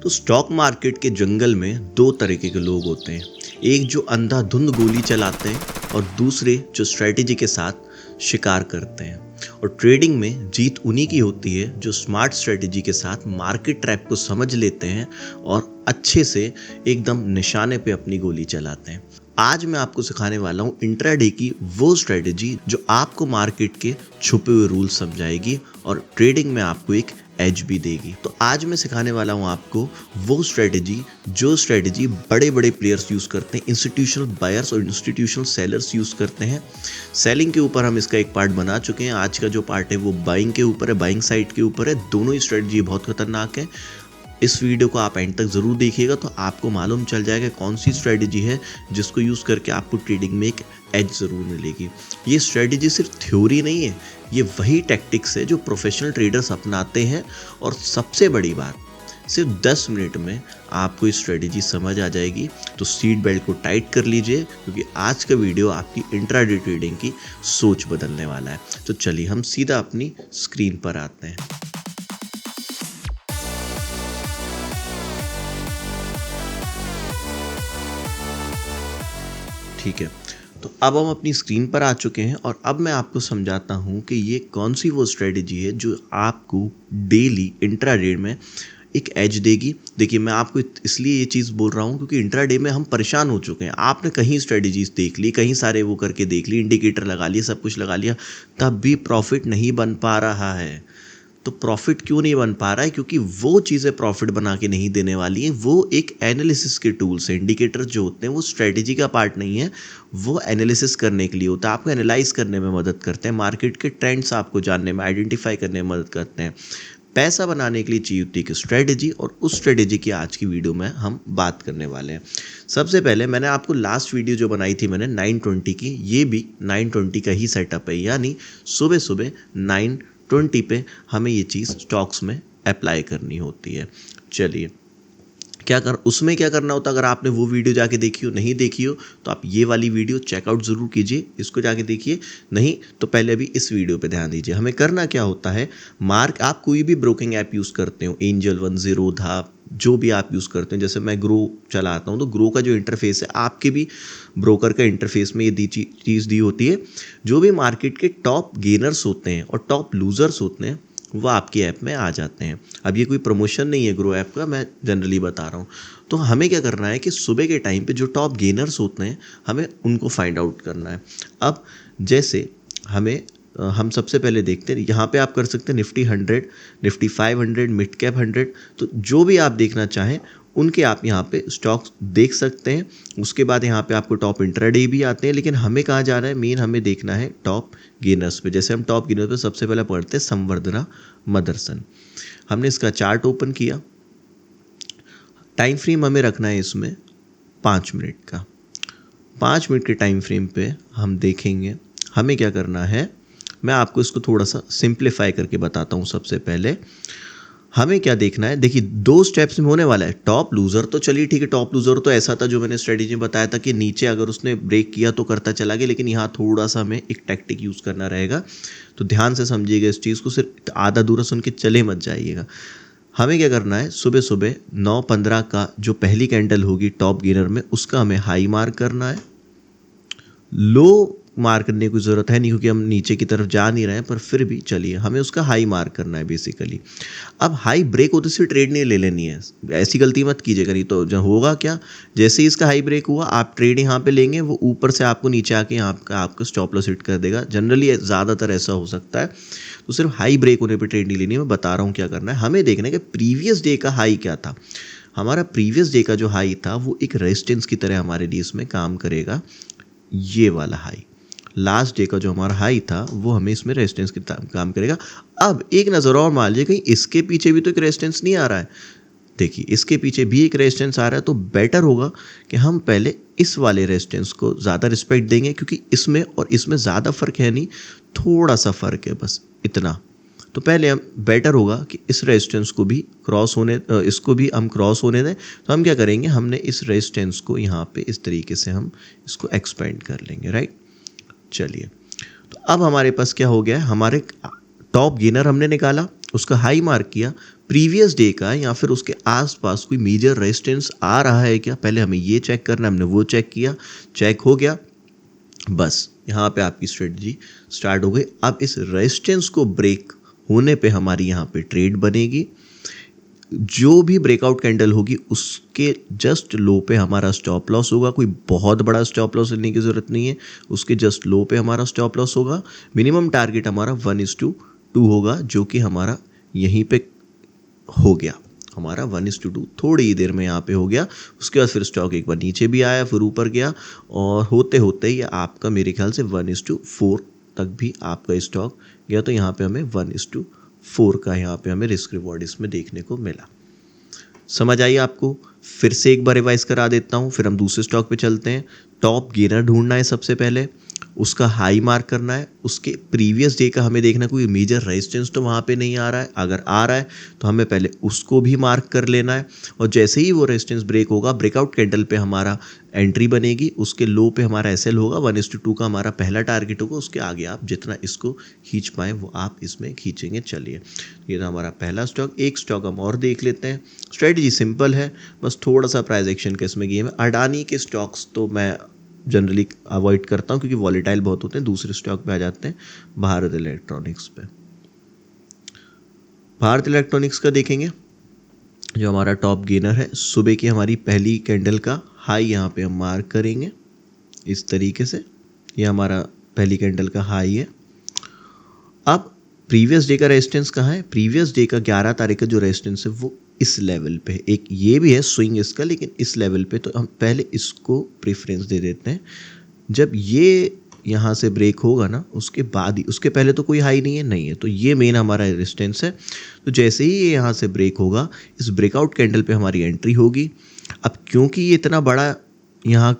तो stock market के जंगल में दो तरीके के लोग होते हैं। एक जो अंधाधुंध गोली चलाते हैं और दूसरे जो स्ट्रेटेजी के साथ शिकार करते हैं। और ट्रेडिंग में जीत उन्हीं की होती है जो स्मार्ट स्ट्रेटेजी के साथ मार्केट ट्रैप को समझ लेते हैं और अच्छे से एकदम निशाने पे अपनी गोली चलाते हैं। आज मैं आपको सिखाने वाला हूँ इंट्राडे की वो स्ट्रेटेजी जो आपको मार्केट के छुपे हुए रूल्स समझाएगी और ट्रेडिंग में आपको एक एज भी देगी। तो आज मैं सिखाने वाला हूँ आपको वो स्ट्रेटेजी बड़े बड़े प्लेयर्स यूज़ करते हैं, इंस्टीट्यूशनल बायर्स और इंस्टीट्यूशनल सेलर्स यूज़ करते हैं। सेलिंग के ऊपर हम इसका एक पार्ट बना चुके हैं। आज का जो पार्ट है वो बाइंग के ऊपर है, बाइंग साइड के ऊपर है। दोनों ही स्ट्रेटेजी बहुत खतरनाक है। इस वीडियो को आप एंड तक ज़रूर देखिएगा तो आपको मालूम चल जाएगा कौन सी स्ट्रेटेजी है जिसको यूज़ करके आपको ट्रेडिंग में एक एज ज़रूर मिलेगी। ये स्ट्रेटेजी सिर्फ थ्योरी नहीं है, ये वही टैक्टिक्स है जो प्रोफेशनल ट्रेडर्स अपनाते हैं। और सबसे बड़ी बात, सिर्फ 10 मिनट में आपको इस स्ट्रेटेजी समझ आ जाएगी। तो सीट बेल्ट को टाइट कर लीजिए क्योंकि आज का वीडियो आपकी इंट्राडे ट्रेडिंग की सोच बदलने वाला है। तो चलिए हम सीधा अपनी स्क्रीन पर आते हैं। ठीक है, तो अब हम अपनी स्क्रीन पर आ चुके हैं और अब मैं आपको समझाता हूं कि ये कौन सी वो स्ट्रेटेजी है जो आपको डेली इंट्राडे में एक एज देगी। देखिए, मैं आपको इसलिए ये चीज़ बोल रहा हूँ क्योंकि इंट्राडे में हम परेशान हो चुके हैं। आपने कहीं स्ट्रेटेजीज देख ली, कहीं सारे वो करके देख ली, इंडिकेटर लगा लिए, सब कुछ लगा लिया, तब भी प्रॉफिट नहीं बन पा रहा है। तो प्रॉफिट क्यों नहीं बन पा रहा है? क्योंकि वो चीज़ें प्रॉफिट बना के नहीं देने वाली हैं। वो एक एनालिसिस के टूल्स हैं। इंडिकेटर जो होते हैं वो स्ट्रेटेजी का पार्ट नहीं है, वो एनालिसिस करने के लिए होता है। आपको एनालाइज करने में मदद करते हैं, मार्केट के ट्रेंड्स आपको जानने में, आइडेंटिफाई करने में मदद करते हैं। पैसा बनाने के लिए चाहिए होती है स्ट्रेटेजी, और उस स्ट्रेटेजी की आज की वीडियो में हम बात करने वाले हैं। सबसे पहले मैंने आपको लास्ट वीडियो जो बनाई थी मैंने 920 की, ये भी 920 का ही सेटअप है। यानी सुबह सुबह 920 पे हमें ये चीज़ स्टॉक्स में अप्लाई करनी होती है। चलिए, उसमें क्या करना होता है? अगर आपने वो वीडियो जाके देखी हो, नहीं देखी हो तो आप ये वाली वीडियो चेकआउट ज़रूर कीजिए, इसको जाके देखिए। नहीं तो पहले अभी इस वीडियो पे ध्यान दीजिए। हमें करना क्या होता है, आप कोई भी ब्रोकिंग ऐप यूज़ करते हो, एंजल 10 था, जो भी आप यूज़ करते हैं, जैसे मैं ग्रो चलाता हूँ तो ग्रो का जो इंटरफेस है आपके भी ब्रोकर का इंटरफेस में ये चीज़ दी होती है। जो भी मार्केट के टॉप गेनर्स होते हैं और टॉप लूज़र्स होते हैं वो आपकी ऐप में आ जाते हैं। अब ये कोई प्रमोशन नहीं है ग्रो ऐप का, मैं जनरली बता रहा हूँ। तो हमें क्या करना है कि सुबह के टाइम पे जो टॉप गेनर्स होते हैं हमें उनको फाइंड आउट करना है। अब जैसे हम सबसे पहले देखते हैं, यहाँ पे आप कर सकते हैं निफ्टी 100, निफ्टी 500, मिड कैप 100। तो जो भी आप देखना चाहें उनके आप यहाँ पे स्टॉक्स देख सकते हैं। उसके बाद यहाँ पे आपको टॉप इंट्राडे भी आते हैं, लेकिन हमें कहाँ जाना है, मेन हमें देखना है टॉप गेनर्स पे। जैसे हम टॉप गेनर्स पे सबसे पहले पढ़ते हैं संवर्धना मदरसन। हमने इसका चार्ट ओपन किया। टाइम फ्रेम हमें रखना है इसमें 5 मिनट का। 5 मिनट के टाइम फ्रेम पे हम देखेंगे हमें क्या करना है। मैं आपको इसको थोड़ा सा सिंप्लीफाई करके बताता हूँ। सबसे पहले हमें क्या देखना है, देखिए 2 स्टेप्स में होने वाला है। टॉप लूज़र तो चलिए ठीक है, टॉप लूज़र तो ऐसा था जो मैंने स्ट्रेटेजी में बताया था कि नीचे अगर उसने ब्रेक किया तो करता चला गया, लेकिन यहाँ थोड़ा सा हमें एक टैक्टिक यूज़ करना रहेगा। तो ध्यान से समझिएगा इस चीज़ को, सिर्फ आधा दूर सुन के चले मत जाइएगा। हमें क्या करना है, सुबह सुबह 9:15 का जो पहली कैंडल होगी टॉप गेनर में, उसका हमें हाई मार्क करना है। लो मार्क करने की ज़रूरत है नहीं क्योंकि हम नीचे की तरफ जा नहीं रहे हैं, पर फिर भी चलिए हमें उसका हाई मार्क करना है बेसिकली। अब हाई ब्रेक होते से ट्रेड नहीं ले लेनी है, ऐसी गलती मत कीजिएगा। नहीं तो जब होगा क्या, जैसे ही इसका हाई ब्रेक हुआ आप ट्रेड यहाँ पे लेंगे, वो ऊपर से आपको नीचे आके आपको स्टॉप लॉस हिट कर देगा। जनरली ज़्यादातर ऐसा हो सकता है। तो सिर्फ हाई ब्रेक होने पर ट्रेड नहीं लेनी है। मैं बता रहा हूँ क्या करना है। हमें देखना है कि प्रीवियस डे का हाई क्या था। हमारा प्रीवियस डे का जो हाई था वो एक रेजिस्टेंस की तरह हमारे लिए इसमें काम करेगा। ये वाला हाई लास्ट डे का जो हमारा हाई था वो हमें इसमें रेजिस्टेंस की काम करेगा। अब एक नज़र और मार लीजिए, कहीं इसके पीछे भी तो एक रेजिस्टेंस नहीं आ रहा है। देखिए इसके पीछे भी एक रेजिस्टेंस आ रहा है, तो बेटर होगा कि हम पहले इस वाले रेजिस्टेंस को ज़्यादा रिस्पेक्ट देंगे क्योंकि इसमें और इसमें ज़्यादा फ़र्क है नहीं, थोड़ा सा फ़र्क है बस इतना। तो पहले हम बेटर होगा कि इस रेजिस्टेंस को भी इसको भी हम क्रॉस होने दें। तो हम क्या करेंगे, हमने इस रेजिस्टेंस को यहाँ पे इस तरीके से हम इसको एक्सपेंड कर लेंगे, राइट। चलिए, तो अब हमारे पास क्या हो गया है, हमारे टॉप गेनर हमने निकाला, उसका हाई मार्क किया, प्रीवियस डे का या फिर उसके आसपास कोई मेजर रेजिस्टेंस आ रहा है क्या, पहले हमें ये चेक करना है। हमने वो चेक किया, चेक हो गया, बस यहाँ पे आपकी स्ट्रेटजी स्टार्ट हो गई। अब इस रेजिस्टेंस को ब्रेक होने पे हमारी यहाँ पे ट्रेड बनेगी। जो भी ब्रेकआउट कैंडल होगी उसके जस्ट लो पे हमारा स्टॉप लॉस होगा। कोई बहुत बड़ा स्टॉप लॉस लेने की ज़रूरत नहीं है, उसके जस्ट लो पे हमारा स्टॉप लॉस होगा। मिनिमम टारगेट हमारा 1:2 होगा, जो कि हमारा यहीं पे हो गया। हमारा 1:2 थोड़ी ही देर में यहाँ पे हो गया। उसके बाद फिर स्टॉक एक बार नीचे भी आया, फिर ऊपर गया, और होते होते ये आपका मेरे ख्याल से 1:4 तक भी आपका स्टॉक गया। तो यहाँ पे हमें 1:4 का यहाँ पे हमें रिस्क रिवॉर्ड इसमें देखने को मिला। समझ आई आपको? फिर से एक बार रिवाइज करा देता हूँ, फिर हम दूसरे स्टॉक पे चलते हैं। टॉप गेनर ढूंढना है सबसे पहले, उसका हाई मार्क करना है। उसके प्रीवियस डे का हमें देखना, कोई मेजर रेजिस्टेंस तो वहाँ पे नहीं आ रहा है। अगर आ रहा है तो हमें पहले उसको भी मार्क कर लेना है, और जैसे ही वो रेजिस्टेंस ब्रेक होगा, ब्रेकआउट कैंडल पे हमारा एंट्री बनेगी। उसके लो पे हमारा एसएल होगा, 1:2 का हमारा पहला टारगेट होगा। उसके आगे आप जितना इसको खींच पाएँ वो आप इसमें खींचेंगे। चलिए, ये था हमारा पहला स्टॉक। एक स्टॉक हम और देख लेते हैं। स्ट्रेटजी सिंपल है, बस थोड़ा सा प्राइस एक्शन का इसमें गेम है। अडानी के स्टॉक्स तो मैं जनरली अवॉइड करता हूँ क्योंकि वॉलेटाइल बहुत होते हैं। दूसरे स्टॉक पे आ जाते हैं, भारत इलेक्ट्रॉनिक्स पे। भारत इलेक्ट्रॉनिक्स का देखेंगे, जो हमारा टॉप गेनर है, सुबह की हमारी पहली कैंडल का हाई यहाँ पे हम मार्क करेंगे इस तरीके से। ये हमारा पहली कैंडल का हाई है। अब प्रीवियस डे का रेजिस्टेंस कहाँ है? प्रीवियस डे का 11 तारीख का जो रेजिस्टेंस है वो इस लेवल पे है। एक ये भी है स्विंग इसका, लेकिन इस लेवल पे, तो हम पहले इसको प्रेफरेंस दे देते हैं। जब ये यहाँ से ब्रेक होगा ना, उसके बाद ही, उसके पहले तो कोई हाई नहीं है, नहीं है, तो ये मेन हमारा रेजिस्टेंस है। तो जैसे ही ये यहाँ से ब्रेक होगा, इस ब्रेकआउट कैंडल पे हमारी एंट्री होगी। अब क्योंकि ये इतना बड़ा यहाँ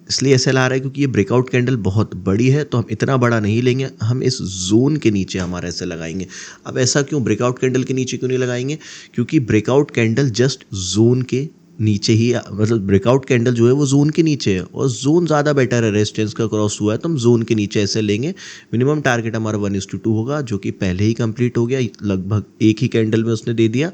इसलिए ऐसा ला रहा है क्योंकि ये ब्रेकआउट कैंडल बहुत बड़ी है, तो हम इतना बड़ा नहीं लेंगे, हम इस जोन के नीचे हमारा ऐसे लगाएंगे। अब ऐसा क्यों ब्रेकआउट कैंडल के नीचे क्यों नहीं लगाएंगे? क्योंकि ब्रेकआउट कैंडल जस्ट जोन के नीचे ही, मतलब ब्रेकआउट कैंडल जो है वो जोन के नीचे है, और जोन ज़्यादा बेटर है। रेजिस्टेंस का क्रॉस हुआ है तो हम जोन के नीचे ऐसे लेंगे। मिनिमम टारगेट हमारा 1:2 होगा, जो कि पहले ही कंप्लीट हो गया, लगभग एक ही कैंडल में उसने दे दिया।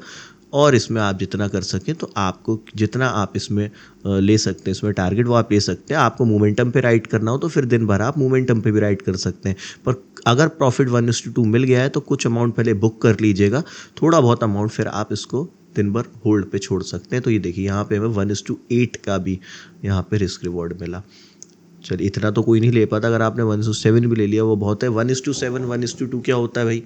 और इसमें आप जितना कर सकें, तो आपको जितना आप इसमें ले सकते हैं, इसमें टारगेट वो आप ले सकते हैं। आपको मोमेंटम पे राइड करना हो तो फिर दिन भर आप मोमेंटम पे भी राइड कर सकते हैं। पर अगर प्रॉफिट 1:2 मिल गया है तो कुछ अमाउंट पहले बुक कर लीजिएगा, थोड़ा बहुत अमाउंट फिर आप इसको दिन भर होल्ड पे छोड़ सकते हैं। तो ये देखिए, यहाँ पे हमें 1:8 का भी यहाँ पे रिस्क रिवॉर्ड मिला। चलिए, इतना तो कोई नहीं ले पाता। अगर आपने 1:7 भी ले लिया वो बहुत है। 1:7 1:2 क्या होता है भाई?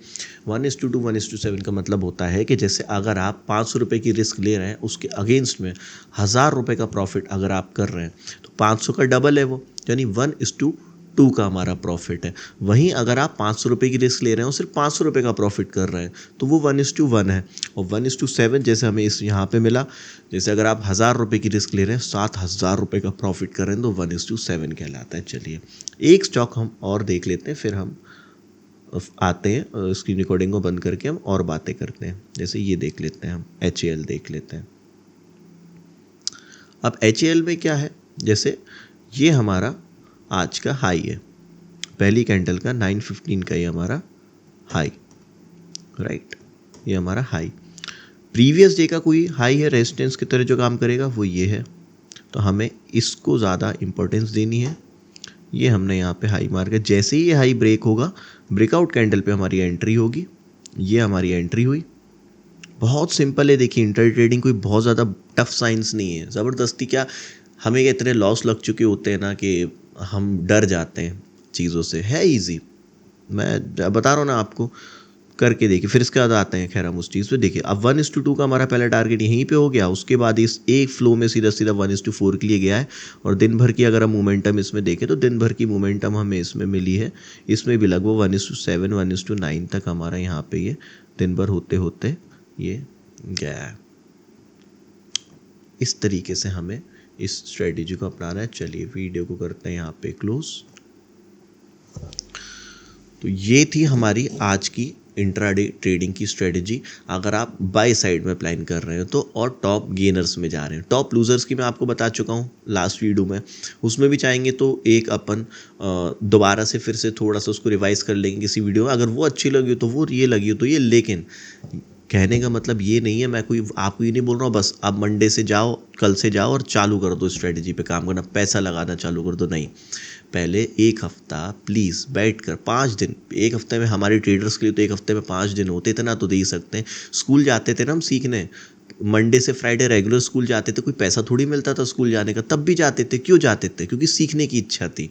1:2 1:7 का मतलब होता है कि जैसे अगर आप 500 रुपये की रिस्क ले रहे हैं, उसके अगेंस्ट में 1000 रुपये का प्रॉफिट अगर आप कर रहे हैं, तो 500 का डबल है वो, यानी 1:2 का हमारा प्रॉफिट है। वहीं अगर आप 500 रुपये की रिस्क ले रहे हैं और सिर्फ 500 रुपये का प्रॉफिट कर रहे हैं, तो वो 1:1 है। और 1:7 जैसे हमें इस यहाँ पे मिला, जैसे अगर आप 1000 रुपये की रिस्क ले रहे हैं, 7000 रुपये का प्रॉफिट कर रहे हैं, तो 1:7 कहलाता है। चलिए, एक स्टॉक हम और देख लेते हैं, फिर हम आते हैं स्क्रीन रिकॉर्डिंग को बंद करके हम और बातें करते हैं। जैसे ये देख लेते हैं, हम HAL देख लेते हैं। अब HAL में क्या है, जैसे ये हमारा आज का हाई है, पहली कैंडल का 9:15 का ये हमारा हाई, राइट, ये हमारा हाई। प्रीवियस डे का कोई हाई है, रेजिस्टेंस की तरह जो काम करेगा वो ये है, तो हमें इसको ज़्यादा इंपॉर्टेंस देनी है। ये हमने यहाँ पे हाई मार के, जैसे ही ये हाई ब्रेक होगा, ब्रेकआउट कैंडल पे हमारी एंट्री होगी। ये हमारी एंट्री हुई, बहुत सिंपल है। देखिए, इंटर ट्रेडिंग कोई बहुत ज़्यादा टफ साइंस नहीं है। ज़बरदस्ती क्या, हमें इतने लॉस लग चुके होते हैं ना कि हम डर जाते हैं चीज़ों से। है इजी, मैं बता रहा हूँ ना आपको, करके देखिए। फिर इसके बाद आते हैं खैर हम उस चीज़ पे। देखिए, अब 1:2 का हमारा पहला टारगेट यहीं पे हो गया। उसके बाद इस एक फ्लो में सीधा सीधा 1:4 के लिए गया है। और दिन भर की अगर हम मोमेंटम इसमें देखें, तो दिन भर की मोमेंटम हमें इसमें मिली है। इसमें भी लगभग 1:7 1:9 तक हमारा यहाँ पे ये दिन भर होते होते ये गया है। इस तरीके से हमें इस स्ट्रेटेजी को अपनाना है। चलिए, वीडियो को करते हैं यहाँ पे क्लोज। तो ये थी हमारी आज की इंट्राडे ट्रेडिंग की स्ट्रेटजी। अगर आप बाय साइड में प्लान कर रहे हो तो, और टॉप गेनर्स में जा रहे हैं। टॉप लूजर्स की मैं आपको बता चुका हूँ लास्ट वीडियो में, उसमें भी चाहेंगे तो एक अपन दोबारा से फिर से थोड़ा सा उसको रिवाइज कर लेंगे किसी वीडियो में। अगर वो अच्छी लगी तो वो, ये लगी तो ये, लेकिन कहने का मतलब ये नहीं है, मैं कोई आपको ये नहीं बोल रहा हूँ बस अब मंडे से जाओ, कल से जाओ और चालू कर दो स्ट्रेटजी पे काम करना, पैसा लगाना चालू कर दो, नहीं। पहले एक हफ्ता प्लीज़ बैठ कर 5 दिन, एक हफ्ते में हमारे ट्रेडर्स के लिए तो एक हफ्ते में 5 दिन होते, इतना तो दे ही सकते हैं। स्कूल जाते थे ना हम सीखने, मंडे से फ्राइडे रेगुलर स्कूल जाते थे, कोई पैसा थोड़ी मिलता था स्कूल जाने का, तब भी जाते थे। क्यों जाते थे? क्योंकि सीखने की इच्छा थी।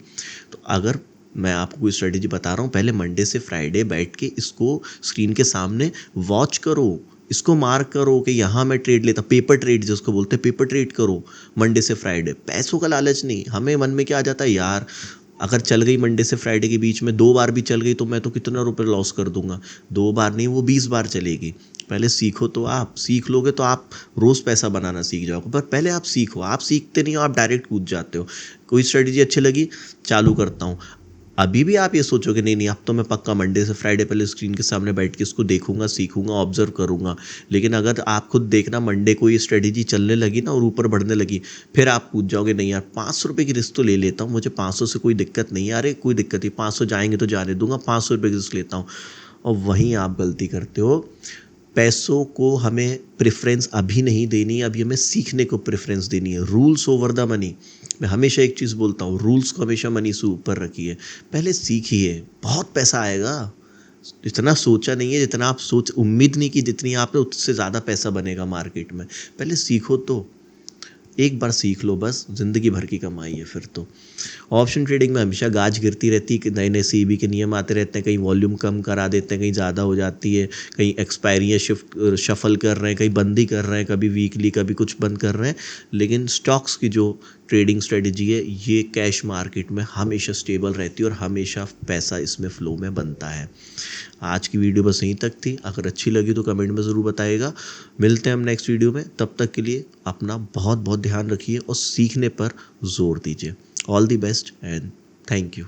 तो अगर मैं आपको कोई स्ट्रेटेजी बता रहा हूँ, पहले मंडे से फ्राइडे बैठ के इसको स्क्रीन के सामने वॉच करो, इसको मार्क करो कि यहाँ मैं ट्रेड लेता, पेपर ट्रेड जिसको बोलते हैं, पेपर ट्रेड करो मंडे से फ्राइडे। पैसों का लालच नहीं। हमें मन में क्या आ जाता है, यार अगर चल गई मंडे से फ्राइडे के बीच में 2 बार भी चल गई तो मैं तो कितना रुपये लॉस कर दूंगा। 2 बार नहीं, वो 20 बार चलेगी। पहले सीखो, तो आप सीख लोगे तो आप रोज़ पैसा बनाना सीख जाओगे। पर पहले आप सीखो, आप सीखते नहीं हो, आप डायरेक्ट कूद जाते हो। कोई स्ट्रेटजी अच्छी लगी, चालू करता हूँ। अभी भी आप ये सोचोगे नहीं नहीं, अब तो मैं पक्का मंडे से फ्राइडे पहले स्क्रीन के सामने बैठ के इसको देखूंगा, सीखूंगा, ऑब्जर्व करूंगा। लेकिन अगर आप खुद देखना मंडे को ये स्ट्रेटेजी चलने लगी ना और ऊपर बढ़ने लगी, फिर आप पूछ जाओगे नहीं यार 500 रुपये की रिस्क तो ले लेता हूँ, मुझे 500 से कोई दिक्कत नहीं है। अरे कोई दिक्कत नहीं, 500 जाएंगे तो जाने दूंगा, 500 रुपये की रिस्क लेता हूँ। और वहीं आप गलती करते हो। पैसों को हमें प्रेफरेंस अभी नहीं देनी, अभी हमें सीखने को प्रेफरेंस देनी है। Rules over the money. मैं हमेशा एक चीज़ बोलता हूँ, रूल्स को हमेशा मनी से ऊपर रखिए। पहले सीखिए, बहुत पैसा आएगा। इतना सोचा नहीं है जितना आप उम्मीद नहीं की जितनी आपने, उससे ज़्यादा पैसा बनेगा मार्केट में। पहले सीखो, तो एक बार सीख लो, बस ज़िंदगी भर की कमाई है फिर तो। ऑप्शन ट्रेडिंग में हमेशा गाज गिरती रहती है कि नए नए सीबी के नियम आते रहते हैं, कहीं वॉल्यूम कम करा देते हैं, कहीं ज़्यादा हो जाती है, कहीं एक्सपायरियाँ शफल कर रहे हैं, कहीं बंदी कर रहे हैं, कभी वीकली कभी कुछ बंद कर रहे हैं। लेकिन स्टॉक्स की जो ट्रेडिंग स्ट्रेटजी है ये कैश मार्केट में हमेशा स्टेबल रहती है और हमेशा पैसा इसमें फ़्लो में बनता है। आज की वीडियो बस यहीं तक थी। अगर अच्छी लगी तो कमेंट में ज़रूर बताइएगा। मिलते हैं हम नेक्स्ट वीडियो में। तब तक के लिए अपना बहुत बहुत ध्यान रखिए और सीखने पर जोर दीजिए। All the best and thank you.